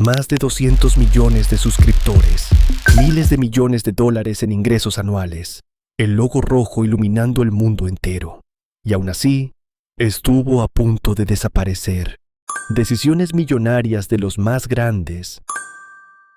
Más de 200 millones de suscriptores, miles de millones de dólares en ingresos anuales, el logo rojo iluminando el mundo entero. Y aún así, estuvo a punto de desaparecer. Decisiones millonarias de los más grandes.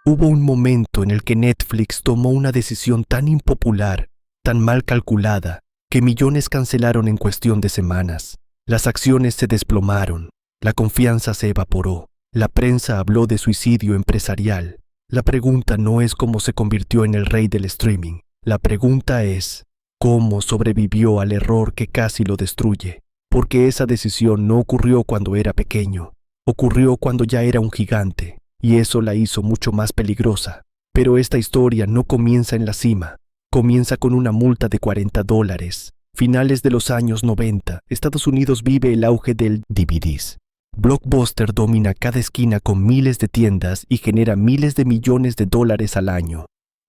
Hubo un momento en el que Netflix tomó una decisión tan impopular, tan mal calculada, que millones cancelaron en cuestión de semanas. Las acciones se desplomaron, la confianza se evaporó. La prensa habló de suicidio empresarial. La pregunta no es cómo se convirtió en el rey del streaming. La pregunta es, ¿cómo sobrevivió al error que casi lo destruye? Porque esa decisión no ocurrió cuando era pequeño. Ocurrió cuando ya era un gigante, y eso la hizo mucho más peligrosa. Pero esta historia no comienza en la cima. Comienza con una multa de $40. Finales de los años 90, Estados Unidos vive el auge del DVDs. Blockbuster domina cada esquina con miles de tiendas y genera miles de millones de dólares al año.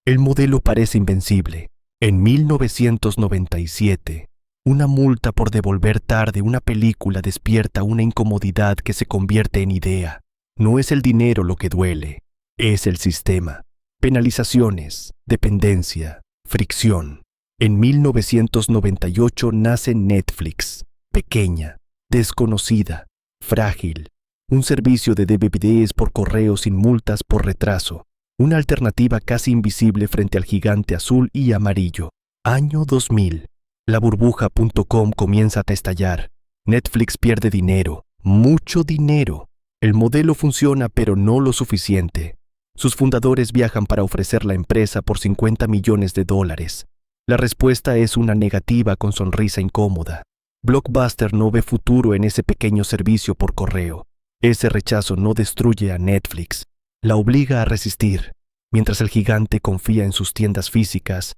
El modelo parece invencible. En 1997, una multa por devolver tarde una película despierta una incomodidad que se convierte en idea. No es el dinero lo que duele, es el sistema. Penalizaciones, dependencia, fricción. En 1998 nace Netflix, pequeña, desconocida, frágil, un servicio de DVDs por correo sin multas por retraso, una alternativa casi invisible frente al gigante azul y amarillo. Año 2000. La burbuja.com comienza a estallar. Netflix pierde dinero, mucho dinero. El modelo funciona pero no lo suficiente. Sus fundadores viajan para ofrecer la empresa por $50 millones. La respuesta es una negativa con sonrisa incómoda. Blockbuster no ve futuro en ese pequeño servicio por correo. Ese rechazo no destruye a Netflix, la obliga a resistir. Mientras el gigante confía en sus tiendas físicas,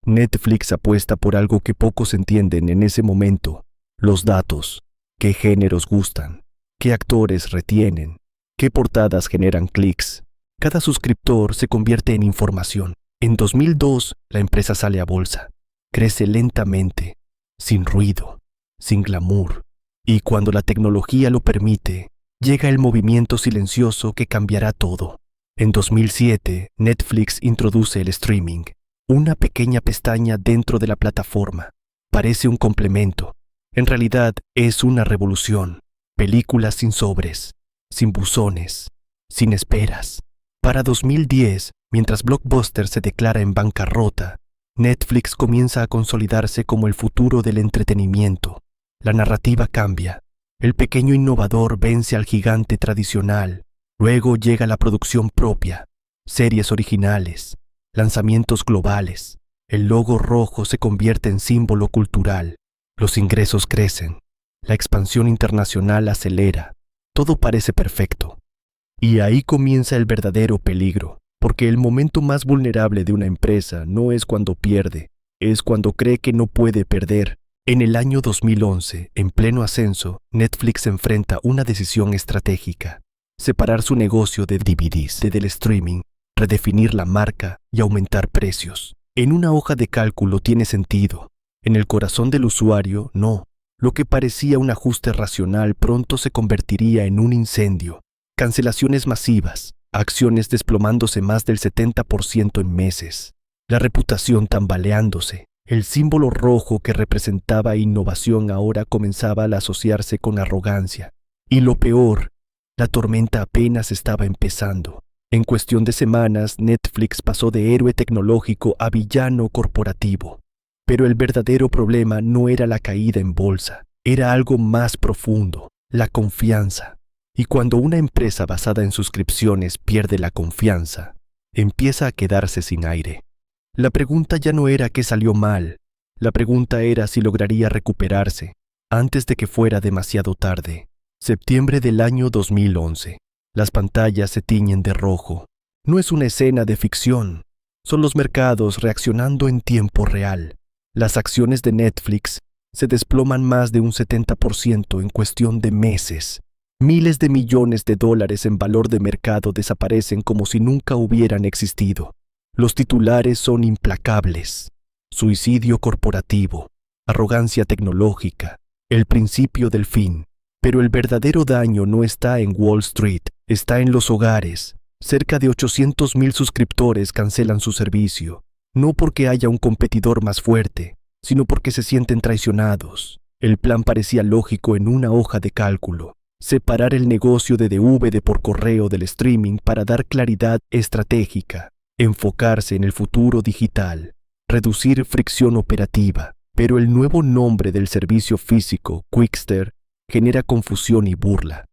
Netflix apuesta por algo que pocos entienden en ese momento: los datos. ¿Qué géneros gustan? ¿Qué actores retienen? ¿Qué portadas generan clics? Cada suscriptor se convierte en información. En 2002, la empresa sale a bolsa. Crece lentamente, sin ruido, sin glamour, y cuando la tecnología lo permite, llega el movimiento silencioso que cambiará todo. En 2007, Netflix introduce el streaming, una pequeña pestaña dentro de la plataforma. Parece un complemento. En realidad, es una revolución. Películas sin sobres, sin buzones, sin esperas. Para 2010, mientras Blockbuster se declara en bancarrota, Netflix comienza a consolidarse como el futuro del entretenimiento. La narrativa cambia. El pequeño innovador vence al gigante tradicional. Luego llega la producción propia, series originales, lanzamientos globales. El logo rojo se convierte en símbolo cultural. Los ingresos crecen. La expansión internacional acelera. Todo parece perfecto. Y ahí comienza el verdadero peligro, porque el momento más vulnerable de una empresa no es cuando pierde, es cuando cree que no puede perder. En el año 2011, en pleno ascenso, Netflix enfrenta una decisión estratégica: separar su negocio de DVDs del streaming, redefinir la marca y aumentar precios. En una hoja de cálculo tiene sentido. En el corazón del usuario, no. Lo que parecía un ajuste racional pronto se convertiría en un incendio. Cancelaciones masivas, acciones desplomándose más del 70% en meses, la reputación tambaleándose. El símbolo rojo que representaba innovación ahora comenzaba a asociarse con arrogancia. Y lo peor, la tormenta apenas estaba empezando. En cuestión de semanas, Netflix pasó de héroe tecnológico a villano corporativo. Pero el verdadero problema no era la caída en bolsa, era algo más profundo: la confianza. Y cuando una empresa basada en suscripciones pierde la confianza, empieza a quedarse sin aire. La pregunta ya no era qué salió mal, la pregunta era si lograría recuperarse antes de que fuera demasiado tarde. Septiembre del año 2011. Las pantallas se tiñen de rojo. No es una escena de ficción, son los mercados reaccionando en tiempo real. Las acciones de Netflix se desploman más de un 70% en cuestión de meses. Miles de millones de dólares en valor de mercado desaparecen como si nunca hubieran existido. Los titulares son implacables: suicidio corporativo, arrogancia tecnológica, el principio del fin. Pero el verdadero daño no está en Wall Street, está en los hogares, Cerca de 800,000 suscriptores cancelan su servicio, no porque haya un competidor más fuerte, sino porque se sienten traicionados. El plan parecía lógico en una hoja de cálculo: separar el negocio de DVD por correo del streaming para dar claridad estratégica, enfocarse en el futuro digital, reducir fricción operativa. Pero el nuevo nombre del servicio físico, Qwikster, genera confusión y burla.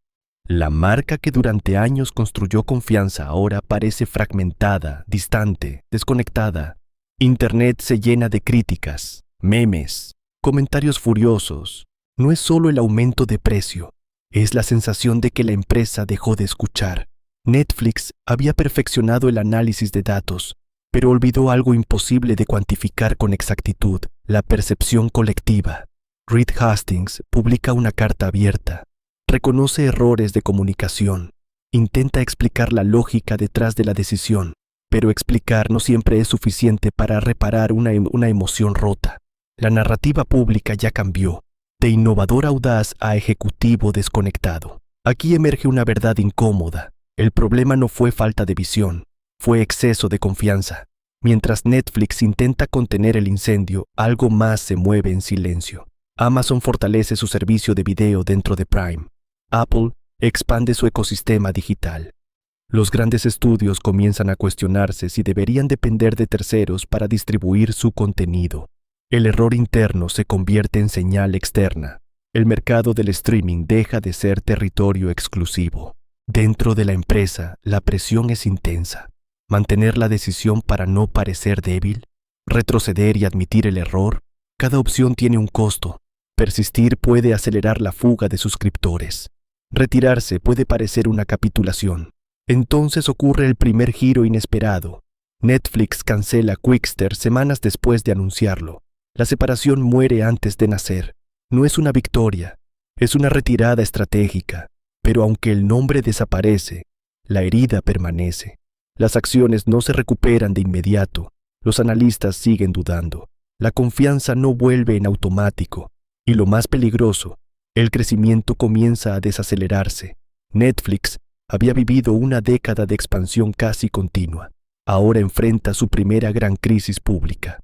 La marca que durante años construyó confianza ahora parece fragmentada, distante, desconectada. Internet se llena de críticas, memes, comentarios furiosos. No es solo el aumento de precio, es la sensación de que la empresa dejó de escuchar. Netflix había perfeccionado el análisis de datos, pero olvidó algo imposible de cuantificar con exactitud: la percepción colectiva. Reed Hastings publica una carta abierta. Reconoce errores de comunicación. Intenta explicar la lógica detrás de la decisión, pero explicar no siempre es suficiente para reparar una emoción rota. La narrativa pública ya cambió, de innovador audaz a ejecutivo desconectado. Aquí emerge una verdad incómoda. El problema no fue falta de visión, fue exceso de confianza. Mientras Netflix intenta contener el incendio, algo más se mueve en silencio. Amazon fortalece su servicio de video dentro de Prime. Apple expande su ecosistema digital. Los grandes estudios comienzan a cuestionarse si deberían depender de terceros para distribuir su contenido. El error interno se convierte en señal externa. El mercado del streaming deja de ser territorio exclusivo. Dentro de la empresa, la presión es intensa. Mantener la decisión para no parecer débil, retroceder y admitir el error. Cada opción tiene un costo. Persistir puede acelerar la fuga de suscriptores. Retirarse puede parecer una capitulación. Entonces ocurre el primer giro inesperado. Netflix cancela Qwikster semanas después de anunciarlo. La separación muere antes de nacer. No es una victoria, es una retirada estratégica. Pero aunque el nombre desaparece, la herida permanece. Las acciones no se recuperan de inmediato. Los analistas siguen dudando. La confianza no vuelve en automático. Y lo más peligroso, el crecimiento comienza a desacelerarse. Netflix había vivido una década de expansión casi continua. Ahora enfrenta su primera gran crisis pública.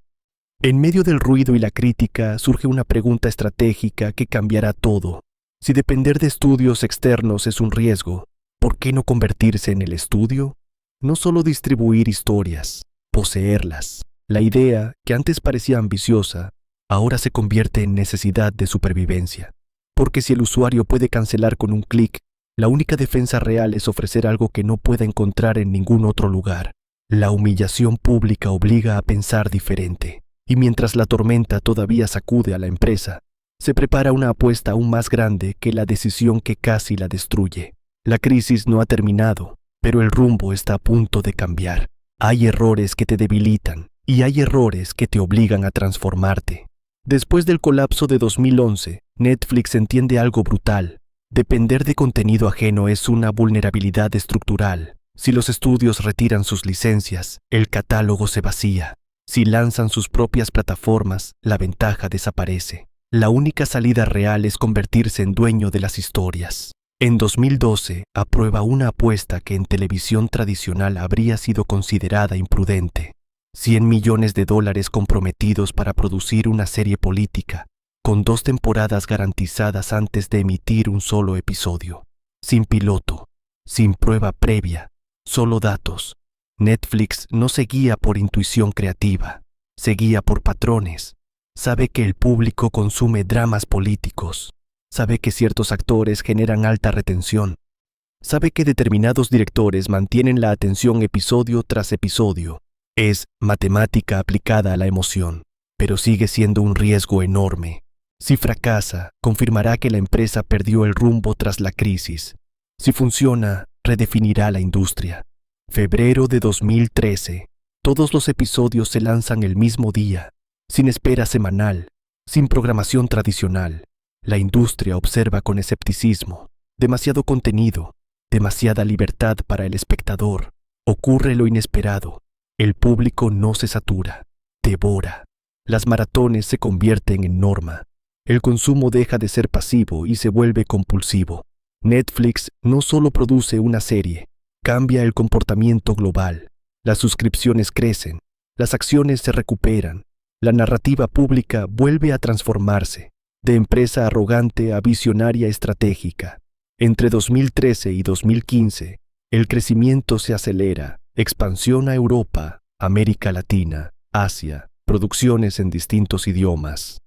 En medio del ruido y la crítica surge una pregunta estratégica que cambiará todo. Si depender de estudios externos es un riesgo, ¿por qué no convertirse en el estudio? No solo distribuir historias, poseerlas. La idea, que antes parecía ambiciosa, ahora se convierte en necesidad de supervivencia. Porque si el usuario puede cancelar con un clic, la única defensa real es ofrecer algo que no pueda encontrar en ningún otro lugar. La humillación pública obliga a pensar diferente. Y mientras la tormenta todavía sacude a la empresa, se prepara una apuesta aún más grande que la decisión que casi la destruye. La crisis no ha terminado, pero el rumbo está a punto de cambiar. Hay errores que te debilitan y hay errores que te obligan a transformarte. Después del colapso de 2011, Netflix entiende algo brutal. Depender de contenido ajeno es una vulnerabilidad estructural. Si los estudios retiran sus licencias, el catálogo se vacía. Si lanzan sus propias plataformas, la ventaja desaparece. La única salida real es convertirse en dueño de las historias. En 2012, aprueba una apuesta que en televisión tradicional habría sido considerada imprudente. $100 millones comprometidos para producir una serie política, con 2 temporadas garantizadas antes de emitir un solo episodio. Sin piloto, sin prueba previa, solo datos. Netflix no se guía por intuición creativa, se guía por patrones. Sabe que el público consume dramas políticos. Sabe que ciertos actores generan alta retención. Sabe que determinados directores mantienen la atención episodio tras episodio. Es matemática aplicada a la emoción, pero sigue siendo un riesgo enorme. Si fracasa, confirmará que la empresa perdió el rumbo tras la crisis. Si funciona, redefinirá la industria. Febrero de 2013. Todos los episodios se lanzan el mismo día, sin espera semanal, sin programación tradicional. La industria observa con escepticismo. Demasiado contenido, demasiada libertad para el espectador. Ocurre lo inesperado. El público no se satura, devora. Las maratones se convierten en norma. El consumo deja de ser pasivo y se vuelve compulsivo. Netflix no solo produce una serie, cambia el comportamiento global. Las suscripciones crecen, las acciones se recuperan, la narrativa pública vuelve a transformarse, de empresa arrogante a visionaria estratégica. Entre 2013 y 2015, el crecimiento se acelera, expansión a Europa, América Latina, Asia, producciones en distintos idiomas.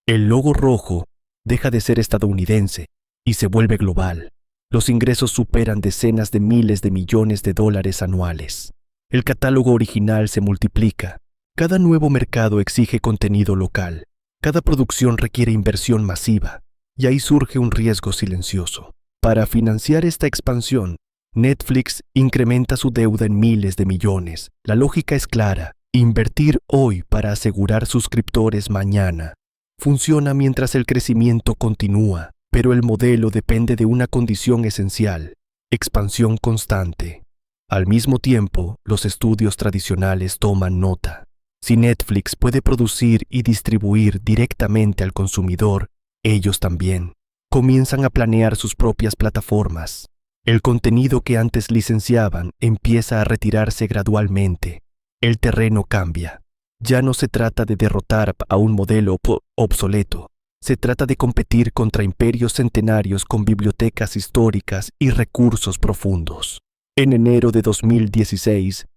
El logo rojo deja de ser estadounidense y se vuelve global. Los ingresos superan decenas de miles de millones de dólares anuales. El catálogo original se multiplica. Cada nuevo mercado exige contenido local. Cada producción requiere inversión masiva. Y ahí surge un riesgo silencioso. Para financiar esta expansión, Netflix incrementa su deuda en miles de millones. La lógica es clara: invertir hoy para asegurar suscriptores mañana. Funciona mientras el crecimiento continúa, pero el modelo depende de una condición esencial: expansión constante. Al mismo tiempo, los estudios tradicionales toman nota. Si Netflix puede producir y distribuir directamente al consumidor, ellos también comienzan a planear sus propias plataformas. El contenido que antes licenciaban empieza a retirarse gradualmente. El terreno cambia. Ya no se trata de derrotar a un modelo obsoleto. Se trata de competir contra imperios centenarios con bibliotecas históricas y recursos profundos. En enero de 2016,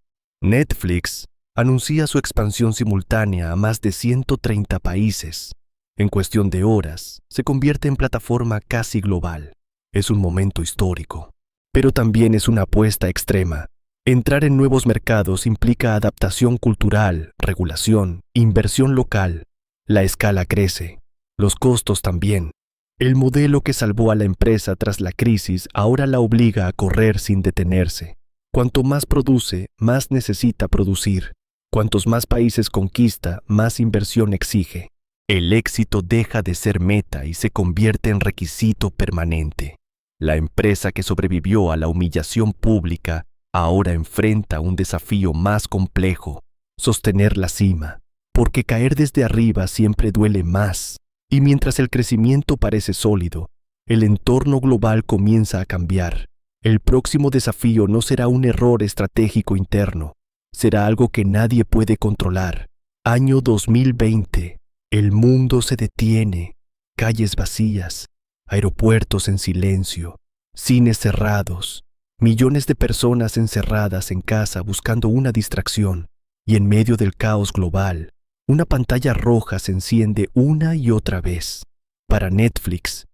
Netflix anuncia su expansión simultánea a más de 130 países. En cuestión de horas, se convierte en plataforma casi global. Es un momento histórico, pero también es una apuesta extrema. Entrar en nuevos mercados implica adaptación cultural, regulación, inversión local. La escala crece, los costos también. El modelo que salvó a la empresa tras la crisis ahora la obliga a correr sin detenerse. Cuanto más produce, más necesita producir. Cuantos más países conquista, más inversión exige. El éxito deja de ser meta y se convierte en requisito permanente. La empresa que sobrevivió a la humillación pública ahora enfrenta un desafío más complejo: sostener la cima, porque caer desde arriba siempre duele más. Y mientras el crecimiento parece sólido, el entorno global comienza a cambiar. El próximo desafío no será un error estratégico interno, será algo que nadie puede controlar. Año 2020. El mundo se detiene, calles vacías, aeropuertos en silencio, cines cerrados, millones de personas encerradas en casa buscando una distracción, y en medio del caos global, una pantalla roja se enciende una y otra vez. Para Netflix,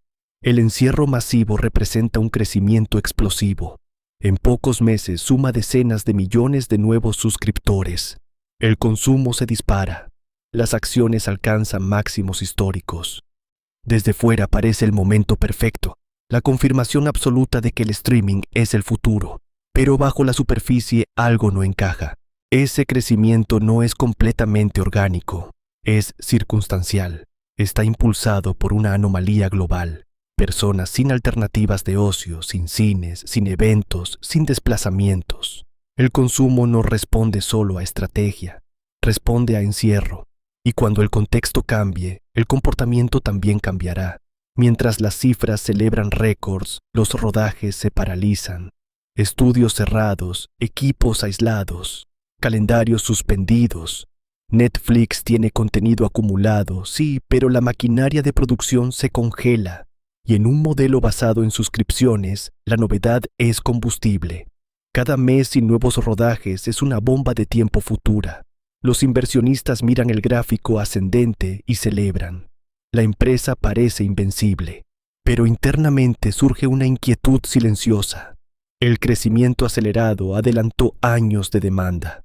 el encierro masivo representa un crecimiento explosivo. En pocos meses suma decenas de millones de nuevos suscriptores. El consumo se dispara. Las acciones alcanzan máximos históricos. Desde fuera parece el momento perfecto, la confirmación absoluta de que el streaming es el futuro. Pero bajo la superficie algo no encaja. Ese crecimiento no es completamente orgánico, es circunstancial. Está impulsado por una anomalía global. Personas sin alternativas de ocio, sin cines, sin eventos, sin desplazamientos. El consumo no responde solo a estrategia, responde a encierro. Y cuando el contexto cambie, el comportamiento también cambiará. Mientras las cifras celebran récords, los rodajes se paralizan. Estudios cerrados, equipos aislados, calendarios suspendidos. Netflix tiene contenido acumulado, sí, pero la maquinaria de producción se congela. Y en un modelo basado en suscripciones, la novedad es combustible. Cada mes sin nuevos rodajes es una bomba de tiempo futura. Los inversionistas miran el gráfico ascendente y celebran. La empresa parece invencible, pero internamente surge una inquietud silenciosa. El crecimiento acelerado adelantó años de demanda.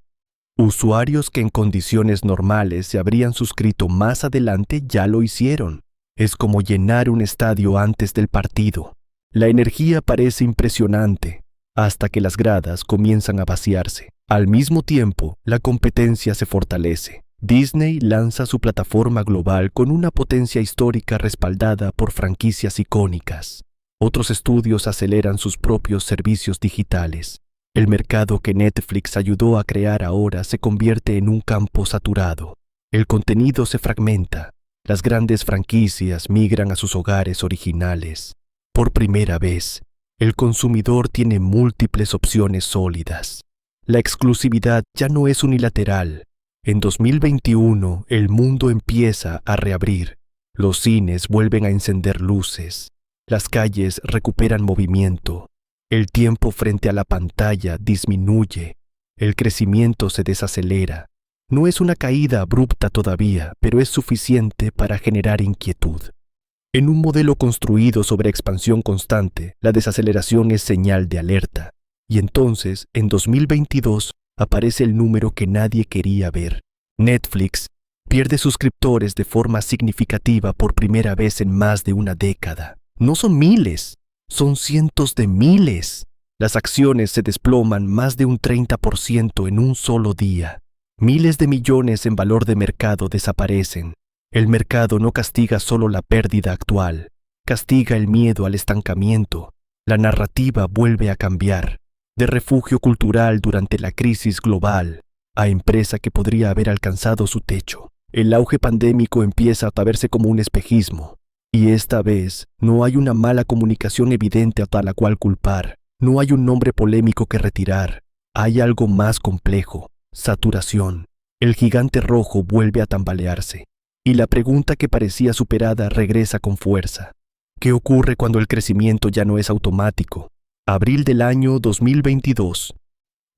Usuarios que en condiciones normales se habrían suscrito más adelante ya lo hicieron. Es como llenar un estadio antes del partido. La energía parece impresionante, hasta que las gradas comienzan a vaciarse. Al mismo tiempo, la competencia se fortalece. Disney lanza su plataforma global con una potencia histórica respaldada por franquicias icónicas. Otros estudios aceleran sus propios servicios digitales. El mercado que Netflix ayudó a crear ahora se convierte en un campo saturado. El contenido se fragmenta. Las grandes franquicias migran a sus hogares originales. Por primera vez, El consumidor tiene múltiples opciones sólidas. La exclusividad ya no es unilateral. En 2021, el mundo empieza a reabrir. Los cines vuelven a encender luces. Las calles recuperan movimiento. El tiempo frente a la pantalla disminuye. El crecimiento se desacelera. No es una caída abrupta todavía, pero es suficiente para generar inquietud. En un modelo construido sobre expansión constante, la desaceleración es señal de alerta. Y entonces, en 2022, aparece el número que nadie quería ver. Netflix pierde suscriptores de forma significativa por primera vez en más de una década. No son miles, son cientos de miles. Las acciones se desploman más de un 30% en un solo día. Miles de millones en valor de mercado desaparecen. El mercado no castiga solo la pérdida actual, castiga el miedo al estancamiento. La narrativa vuelve a cambiar. De refugio cultural durante la crisis global a empresa que podría haber alcanzado su techo. El auge pandémico empieza a verse como un espejismo. Y esta vez no hay una mala comunicación evidente a la cual culpar. No hay un nombre polémico que retirar. Hay algo más complejo: saturación. El gigante rojo vuelve a tambalearse. Y la pregunta que parecía superada regresa con fuerza. ¿Qué ocurre cuando el crecimiento ya no es automático? Abril del año 2022.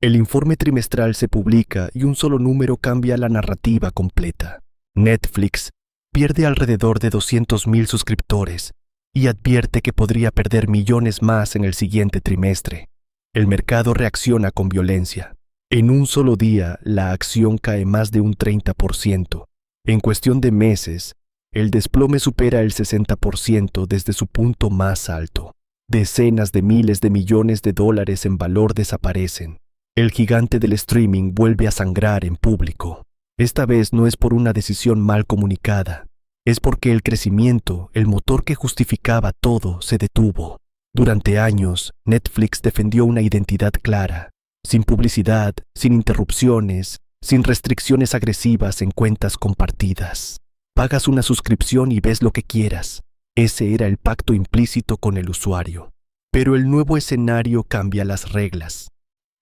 El informe trimestral se publica y un solo número cambia la narrativa completa. Netflix pierde alrededor de 200,000 suscriptores y advierte que podría perder millones más en el siguiente trimestre. El mercado reacciona con violencia. En un solo día, la acción cae más de un 30%. En cuestión de meses, el desplome supera el 60% desde su punto más alto. Decenas de miles de millones de dólares en valor desaparecen. El gigante del streaming vuelve a sangrar en público. Esta vez no es por una decisión mal comunicada. Es porque el crecimiento, el motor que justificaba todo, se detuvo. Durante años, Netflix defendió una identidad clara, sin publicidad, sin interrupciones, sin restricciones agresivas en cuentas compartidas. Pagas una suscripción y ves lo que quieras. Ese era el pacto implícito con el usuario. Pero el nuevo escenario cambia las reglas.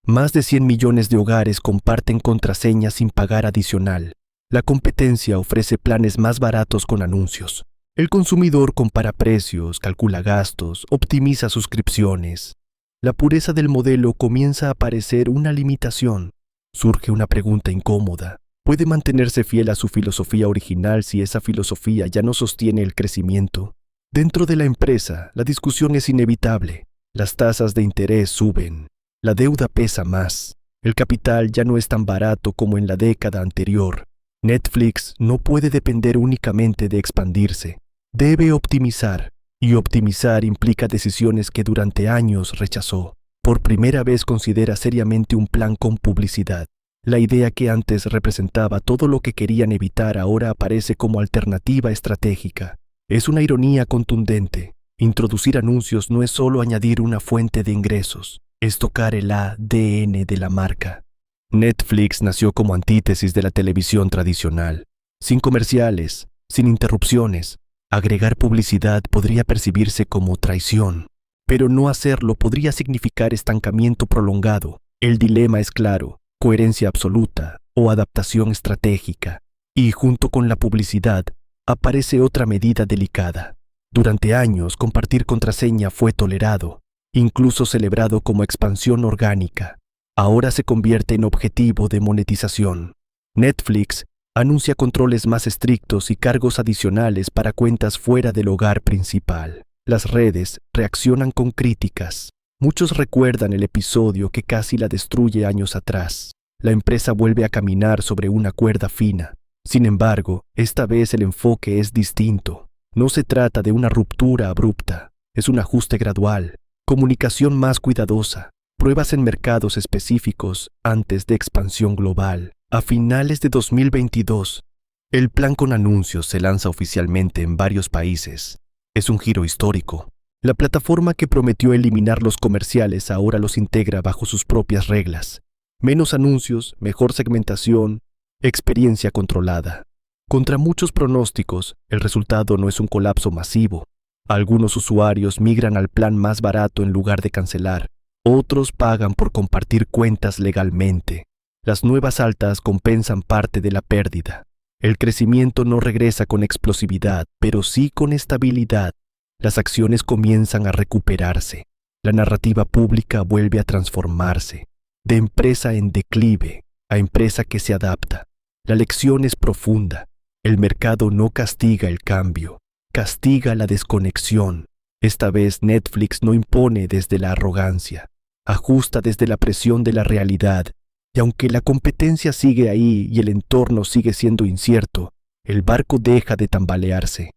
Más de 100 millones de hogares comparten contraseñas sin pagar adicional. La competencia ofrece planes más baratos con anuncios. El consumidor compara precios, calcula gastos, optimiza suscripciones. La pureza del modelo comienza a parecer una limitación. Surge una pregunta incómoda. ¿Puede mantenerse fiel a su filosofía original si esa filosofía ya no sostiene el crecimiento? Dentro de la empresa, la discusión es inevitable. Las tasas de interés suben. La deuda pesa más. El capital ya no es tan barato como en la década anterior. Netflix no puede depender únicamente de expandirse. Debe optimizar. Y optimizar implica decisiones que durante años rechazó. Por primera vez considera seriamente un plan con publicidad. La idea que antes representaba todo lo que querían evitar ahora aparece como alternativa estratégica. Es una ironía contundente. Introducir anuncios no es solo añadir una fuente de ingresos. Es tocar el ADN de la marca. Netflix nació como antítesis de la televisión tradicional. Sin comerciales, sin interrupciones, agregar publicidad podría percibirse como traición. Pero no hacerlo podría significar estancamiento prolongado. El dilema es claro: coherencia absoluta o adaptación estratégica. Y junto con la publicidad, aparece otra medida delicada. Durante años, compartir contraseña fue tolerado, incluso celebrado como expansión orgánica. Ahora se convierte en objetivo de monetización. Netflix anuncia controles más estrictos y cargos adicionales para cuentas fuera del hogar principal. Las redes reaccionan con críticas. Muchos recuerdan el episodio que casi la destruye años atrás. La empresa vuelve a caminar sobre una cuerda fina. Sin embargo, esta vez el enfoque es distinto. No se trata de una ruptura abrupta. Es un ajuste gradual. Comunicación más cuidadosa, pruebas en mercados específicos antes de expansión global. A finales de 2022, el plan con anuncios se lanza oficialmente en varios países. Es un giro histórico. La plataforma que prometió eliminar los comerciales ahora los integra bajo sus propias reglas. Menos anuncios, mejor segmentación, experiencia controlada. Contra muchos pronósticos, el resultado no es un colapso masivo. Algunos usuarios migran al plan más barato en lugar de cancelar. Otros pagan por compartir cuentas legalmente. Las nuevas altas compensan parte de la pérdida. El crecimiento no regresa con explosividad, pero sí con estabilidad. Las acciones comienzan a recuperarse. La narrativa pública vuelve a transformarse. De empresa en declive a empresa que se adapta. La lección es profunda. El mercado no castiga el cambio, castiga la desconexión. Esta vez Netflix no impone desde la arrogancia, ajusta desde la presión de la realidad. Y aunque la competencia sigue ahí y el entorno sigue siendo incierto, el barco deja de tambalearse.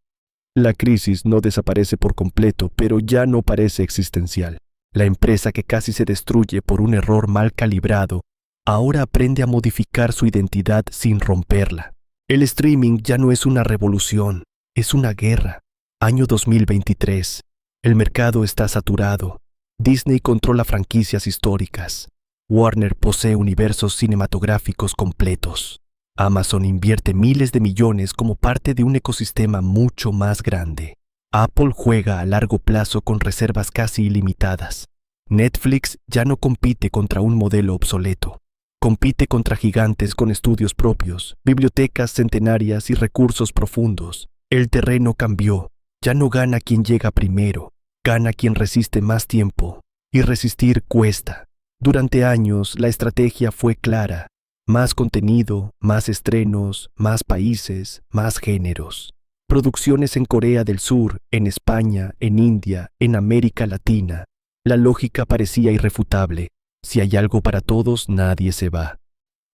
La crisis no desaparece por completo, pero ya no parece existencial. La empresa que casi se destruye por un error mal calibrado, ahora aprende a modificar su identidad sin romperla. El streaming ya no es una revolución, es una guerra. Año 2023. El mercado está saturado. Disney controla franquicias históricas. Warner posee universos cinematográficos completos. Amazon invierte miles de millones como parte de un ecosistema mucho más grande. Apple juega a largo plazo con reservas casi ilimitadas. Netflix ya no compite contra un modelo obsoleto. Compite contra gigantes con estudios propios, bibliotecas centenarias y recursos profundos. El terreno cambió. Ya no gana quien llega primero. Gana quien resiste más tiempo. Y resistir cuesta. Durante años, la estrategia fue clara. Más contenido, más estrenos, más países, más géneros. Producciones en Corea del Sur, en España, en India, en América Latina. La lógica parecía irrefutable. Si hay algo para todos, nadie se va.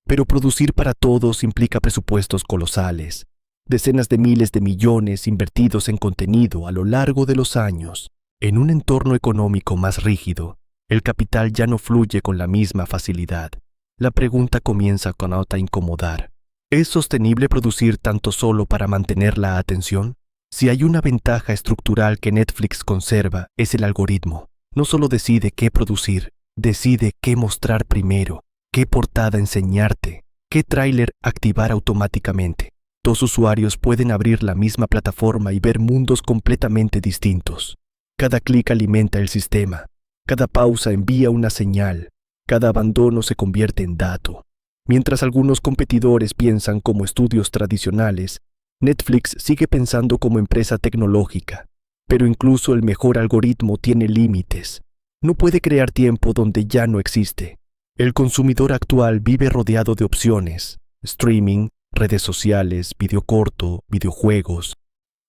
Pero producir para todos implica presupuestos colosales. Decenas de miles de millones invertidos en contenido a lo largo de los años. En un entorno económico más rígido, el capital ya no fluye con la misma facilidad. La pregunta comienza a incomodar. ¿Es sostenible producir tanto solo para mantener la atención? Si hay una ventaja estructural que Netflix conserva, es el algoritmo. No solo decide qué producir, decide qué mostrar primero, qué portada enseñarte, qué tráiler activar automáticamente. Dos usuarios pueden abrir la misma plataforma y ver mundos completamente distintos. Cada clic alimenta el sistema. Cada pausa envía una señal. Cada abandono se convierte en dato. Mientras algunos competidores piensan como estudios tradicionales, Netflix sigue pensando como empresa tecnológica. Pero incluso el mejor algoritmo tiene límites. No puede crear tiempo donde ya no existe. El consumidor actual vive rodeado de opciones: streaming, redes sociales, video corto, videojuegos,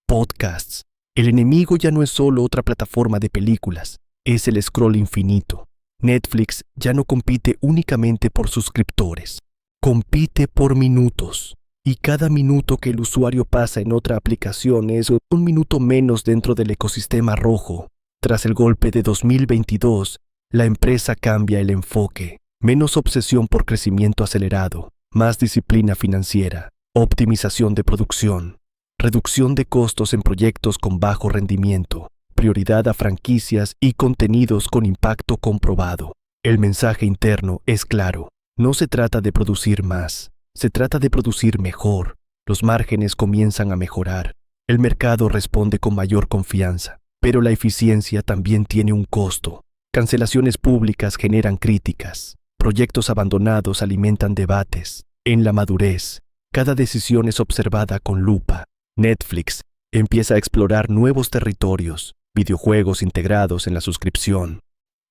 podcasts. El enemigo ya no es solo otra plataforma de películas, es el scroll infinito. Netflix ya no compite únicamente por suscriptores, compite por minutos. Y cada minuto que el usuario pasa en otra aplicación es un minuto menos dentro del ecosistema rojo. Tras el golpe de 2022, la empresa cambia el enfoque. Menos obsesión por crecimiento acelerado, más disciplina financiera, optimización de producción, reducción de costos en proyectos con bajo rendimiento, prioridad a franquicias y contenidos con impacto comprobado. El mensaje interno es claro. No se trata de producir más. Se trata de producir mejor. Los márgenes comienzan a mejorar. El mercado responde con mayor confianza. Pero la eficiencia también tiene un costo. Cancelaciones públicas generan críticas. Proyectos abandonados alimentan debates. En la madurez, cada decisión es observada con lupa. Netflix empieza a explorar nuevos territorios, videojuegos integrados en la suscripción,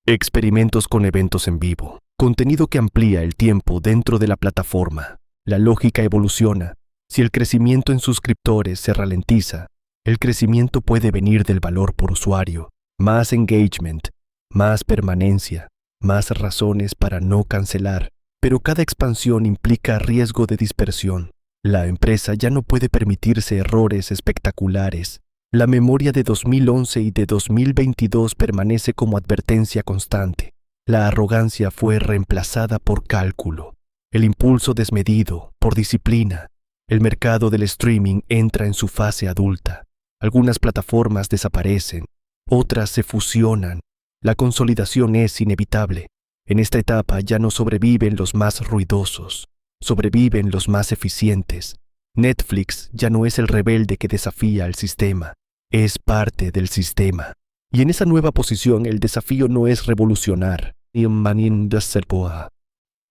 experimentos con eventos en vivo, contenido que amplía el tiempo dentro de la plataforma. La lógica evoluciona. Si el crecimiento en suscriptores se ralentiza, el crecimiento puede venir del valor por usuario, más engagement, más permanencia, más razones para no cancelar. Pero cada expansión implica riesgo de dispersión. La empresa ya no puede permitirse errores espectaculares. La memoria de 2011 y de 2022 permanece como advertencia constante. La arrogancia fue reemplazada por cálculo. El impulso desmedido por disciplina. El mercado del streaming entra en su fase adulta. Algunas plataformas desaparecen, otras se fusionan. La consolidación es inevitable. En esta etapa ya no sobreviven los más ruidosos, sobreviven los más eficientes. Netflix ya no es el rebelde que desafía al sistema, es parte del sistema. Y en esa nueva posición el desafío no es revolucionar,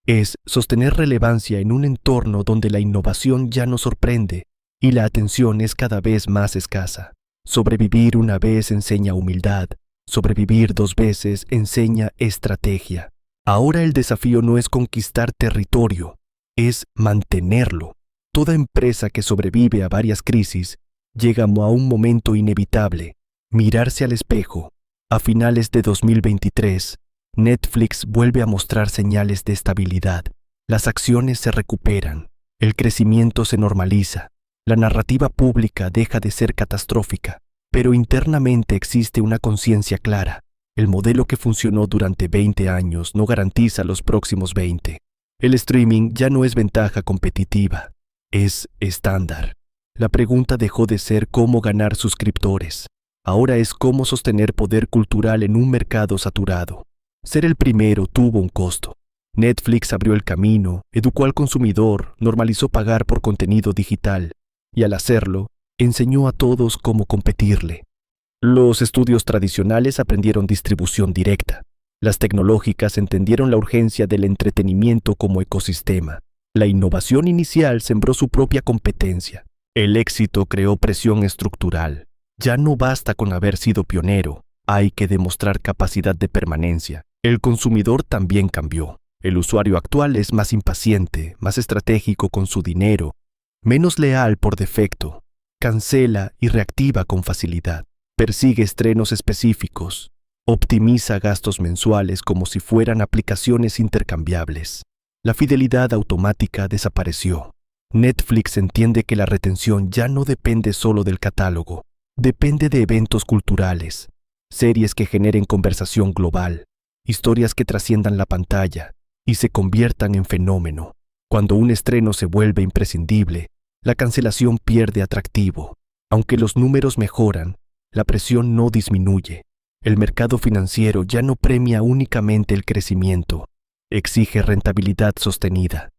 es sostener relevancia en un entorno donde la innovación ya no sorprende y la atención es cada vez más escasa. Sobrevivir una vez enseña humildad, sobrevivir 2 veces enseña estrategia. Ahora el desafío no es conquistar territorio, es mantenerlo. Toda empresa que sobrevive a varias crisis llega a un momento inevitable, mirarse al espejo. A finales de 2023, Netflix vuelve a mostrar señales de estabilidad. Las acciones se recuperan, el crecimiento se normaliza, la narrativa pública deja de ser catastrófica, pero internamente existe una conciencia clara. El modelo que funcionó durante 20 años no garantiza los próximos 20. El streaming ya no es ventaja competitiva, es estándar. La pregunta dejó de ser cómo ganar suscriptores. Ahora es cómo sostener poder cultural en un mercado saturado. Ser el primero tuvo un costo. Netflix abrió el camino, educó al consumidor, normalizó pagar por contenido digital y al hacerlo, enseñó a todos cómo competirle. Los estudios tradicionales aprendieron distribución directa. Las tecnológicas entendieron la urgencia del entretenimiento como ecosistema. La innovación inicial sembró su propia competencia. El éxito creó presión estructural. Ya no basta con haber sido pionero, hay que demostrar capacidad de permanencia. El consumidor también cambió. El usuario actual es más impaciente, más estratégico con su dinero, menos leal por defecto, cancela y reactiva con facilidad, persigue estrenos específicos, optimiza gastos mensuales como si fueran aplicaciones intercambiables. La fidelidad automática desapareció. Netflix entiende que la retención ya no depende solo del catálogo, depende de eventos culturales, series que generen conversación global, historias que trasciendan la pantalla y se conviertan en fenómeno. Cuando un estreno se vuelve imprescindible, la cancelación pierde atractivo. Aunque los números mejoran, la presión no disminuye. El mercado financiero ya no premia únicamente el crecimiento, exige rentabilidad sostenida.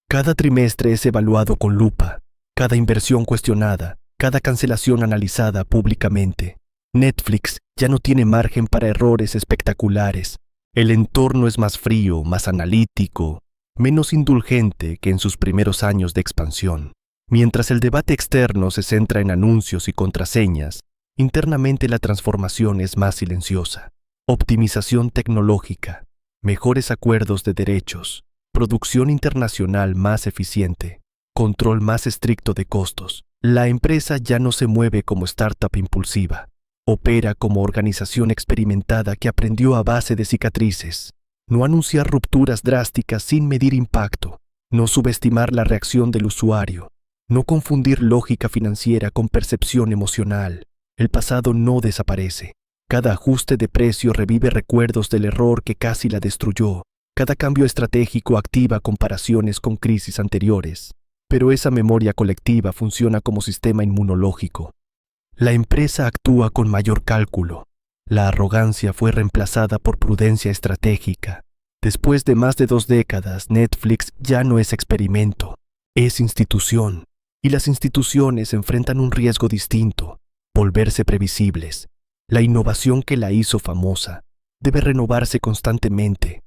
Cada trimestre es evaluado con lupa, cada inversión cuestionada, cada cancelación analizada públicamente. Netflix ya no tiene margen para errores espectaculares. El entorno es más frío, más analítico, menos indulgente que en sus primeros años de expansión. Mientras el debate externo se centra en anuncios y contraseñas, internamente la transformación es más silenciosa. Optimización tecnológica, mejores acuerdos de derechos, producción internacional más eficiente, control más estricto de costos. La empresa ya no se mueve como startup impulsiva. Opera como organización experimentada que aprendió a base de cicatrices. No anunciar rupturas drásticas sin medir impacto. No subestimar la reacción del usuario. No confundir lógica financiera con percepción emocional. El pasado no desaparece. Cada ajuste de precio revive recuerdos del error que casi la destruyó. Cada cambio estratégico activa comparaciones con crisis anteriores. Pero esa memoria colectiva funciona como sistema inmunológico. La empresa actúa con mayor cálculo. La arrogancia fue reemplazada por prudencia estratégica. Después de más de 2 décadas, Netflix ya no es experimento, es institución. Y las instituciones enfrentan un riesgo distinto, volverse previsibles. La innovación que la hizo famosa debe renovarse constantemente,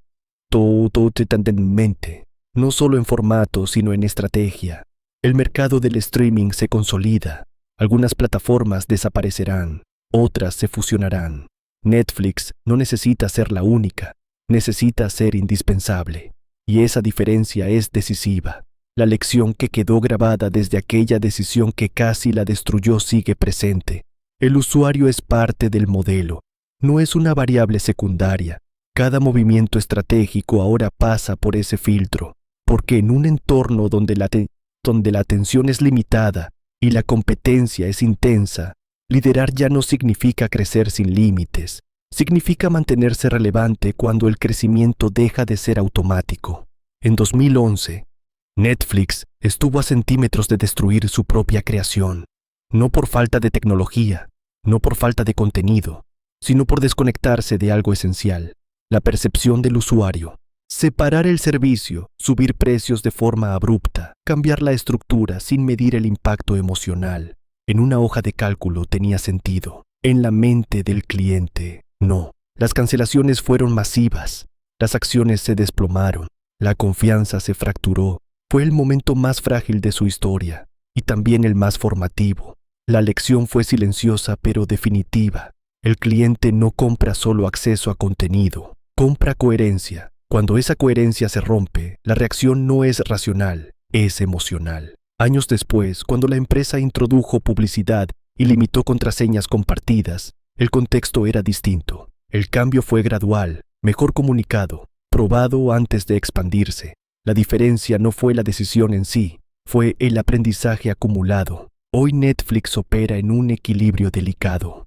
no solo en formato, sino en estrategia. El mercado del streaming se consolida. Algunas plataformas desaparecerán, otras se fusionarán. Netflix no necesita ser la única, necesita ser indispensable. Y esa diferencia es decisiva. La lección que quedó grabada desde aquella decisión que casi la destruyó sigue presente. El usuario es parte del modelo, no es una variable secundaria. Cada movimiento estratégico ahora pasa por ese filtro, porque en un entorno donde la atención es limitada, y la competencia es intensa, liderar ya no significa crecer sin límites, significa mantenerse relevante cuando el crecimiento deja de ser automático. En 2011, Netflix estuvo a centímetros de destruir su propia creación, no por falta de tecnología, no por falta de contenido, sino por desconectarse de algo esencial, la percepción del usuario. Separar el servicio, subir precios de forma abrupta, cambiar la estructura sin medir el impacto emocional. En una hoja de cálculo tenía sentido. En la mente del cliente, no. Las cancelaciones fueron masivas. Las acciones se desplomaron. La confianza se fracturó. Fue el momento más frágil de su historia y también el más formativo. La lección fue silenciosa pero definitiva. El cliente no compra solo acceso a contenido, compra coherencia. Cuando esa coherencia se rompe, la reacción no es racional, es emocional. Años después, cuando la empresa introdujo publicidad y limitó contraseñas compartidas, el contexto era distinto. El cambio fue gradual, mejor comunicado, probado antes de expandirse. La diferencia no fue la decisión en sí, fue el aprendizaje acumulado. Hoy Netflix opera en un equilibrio delicado.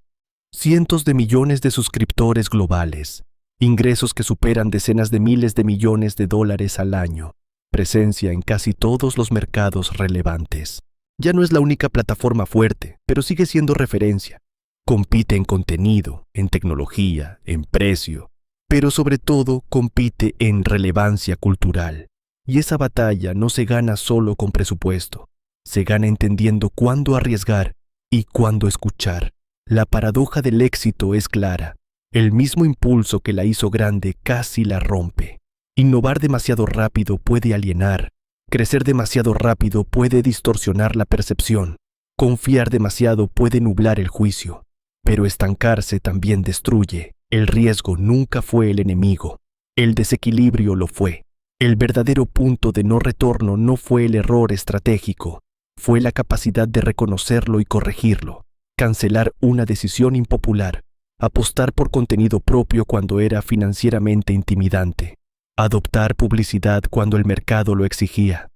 Cientos de millones de suscriptores globales, ingresos que superan decenas de miles de millones de dólares al año, presencia en casi todos los mercados relevantes. Ya no es la única plataforma fuerte, pero sigue siendo referencia. Compite en contenido, en tecnología, en precio, pero sobre todo compite en relevancia cultural. Y esa batalla no se gana solo con presupuesto, se gana entendiendo cuándo arriesgar y cuándo escuchar. La paradoja del éxito es clara. El mismo impulso que la hizo grande casi la rompe. Innovar demasiado rápido puede alienar. Crecer demasiado rápido puede distorsionar la percepción. Confiar demasiado puede nublar el juicio. Pero estancarse también destruye. El riesgo nunca fue el enemigo. El desequilibrio lo fue. El verdadero punto de no retorno no fue el error estratégico. Fue la capacidad de reconocerlo y corregirlo. Cancelar una decisión impopular, apostar por contenido propio cuando era financieramente intimidante, adoptar publicidad cuando el mercado lo exigía,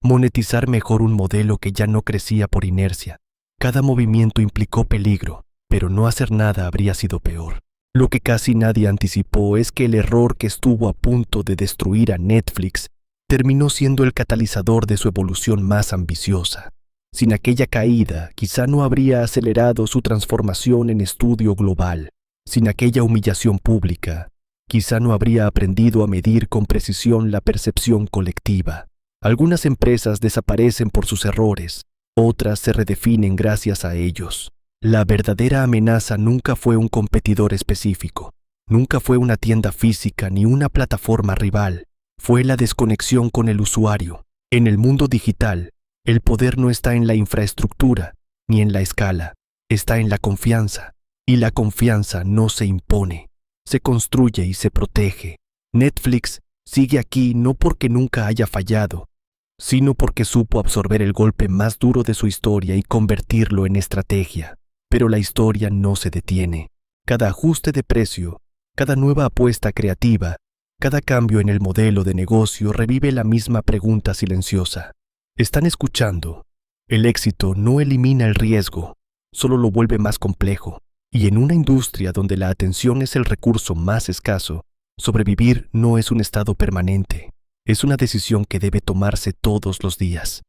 monetizar mejor un modelo que ya no crecía por inercia. Cada movimiento implicó peligro, pero no hacer nada habría sido peor. Lo que casi nadie anticipó es que el error que estuvo a punto de destruir a Netflix terminó siendo el catalizador de su evolución más ambiciosa. Sin aquella caída, quizá no habría acelerado su transformación en estudio global. Sin aquella humillación pública, quizá no habría aprendido a medir con precisión la percepción colectiva. Algunas empresas desaparecen por sus errores, otras se redefinen gracias a ellos. La verdadera amenaza nunca fue un competidor específico, nunca fue una tienda física ni una plataforma rival, fue la desconexión con el usuario. En el mundo digital, el poder no está en la infraestructura ni en la escala, está en la confianza, y la confianza no se impone, se construye y se protege. Netflix sigue aquí no porque nunca haya fallado, sino porque supo absorber el golpe más duro de su historia y convertirlo en estrategia. Pero la historia no se detiene. Cada ajuste de precio, cada nueva apuesta creativa, cada cambio en el modelo de negocio revive la misma pregunta silenciosa. ¿Están escuchando? El éxito no elimina el riesgo, solo lo vuelve más complejo. Y en una industria donde la atención es el recurso más escaso, sobrevivir no es un estado permanente, es una decisión que debe tomarse todos los días.